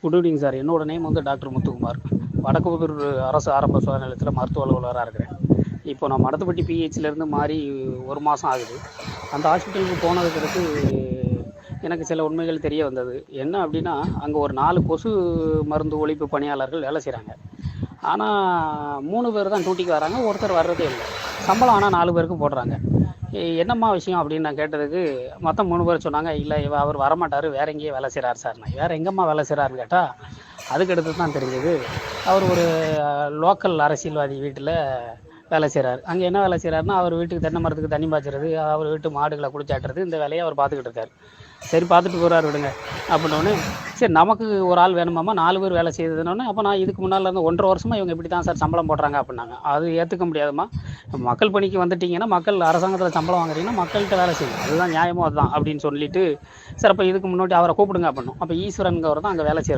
Good evening sir. என்னோட name வந்து doctor Muthukumar. வடக்குபுதூர் அரசு ஆரம்ப சுகாதார நிலையத்தில் மருத்துவ அலுவலராக இருக்கிறேன். இப்போ நான் மடத்துப்பட்டி பிஹெச்லேருந்து மாறி 1 மாதம் ஆகுது. அந்த ஹாஸ்பிட்டலுக்கு போனதுக்கு அடுத்து எனக்கு சில உண்மைகள் தெரிய வந்தது. என்ன அப்படின்னா, அங்கே ஒரு 4 கொசு மருந்து ஒழிப்பு பணியாளர்கள் வேலை செய்கிறாங்க. ஆனால் 3 பேர் தான் டியூட்டிக்கு வராங்க, ஒருத்தர் வர்றதே இல்லை. சம்பளம் ஆனால் 4 பேருக்கு போடுறாங்க. என்னம்மா விஷயம் அப்படின்னு நான் கேட்டதுக்கு மொத்தம் 3 பேர் சொன்னாங்க, இல்லை அவர் வரமாட்டார், வேற எங்கேயே வேலை செய்கிறார் சார். நான் வேறு எங்கம்மா வேலை செய்கிறாருன்னு கேட்டால் அதுக்கடுத்து தான் தெரிஞ்சது, அவர் ஒரு லோக்கல் அரசியல்வாதி வீட்டில் வேலை செய்கிறார். அங்கே என்ன வேலை செய்கிறாருன்னா, அவர் வீட்டுக்கு தென்னை மரத்துக்கு தண்ணி பாய்ச்சறது, அவர் வீட்டு மாடுகளை குளிச்சாட்டுறது, இந்த வேலையை அவர் பார்த்துக்கிட்டு இருக்கார். சரி பார்த்துட்டு போகிறார் விடுங்க அப்படின்னோடனே, சரி நமக்கு ஒரு ஆள் வேணுமாம்மா, 4 பேர் வேலை செய்யுதுன்னொன்னே, அப்போ நான் இதுக்கு முன்னால் இருந்து 1.5 வருஷமாக இவங்க இப்படி தான் சார் சம்பளம் போடுறாங்க அப்படின்னாங்க. அது ஏற்றுக்க முடியாதும்மா. மக்கள் பணிக்கு வந்துட்டிங்கன்னா, மக்கள் அரசாங்கத்தில் சம்பளம் வாங்குறீங்கன்னா மக்கள்கிட்ட வேலை செய்யணும், அதுதான் நியாயமோ அதுதான் அப்படின்னு சொல்லிட்டு, சார் அப்போ இதுக்கு முன்னாடி அவரை கூப்பிடுங்க அப்படின்னோம். அப்போ ஈஸ்வரன்கிறவர் தான் அங்கே வேலை செய்கிறார்.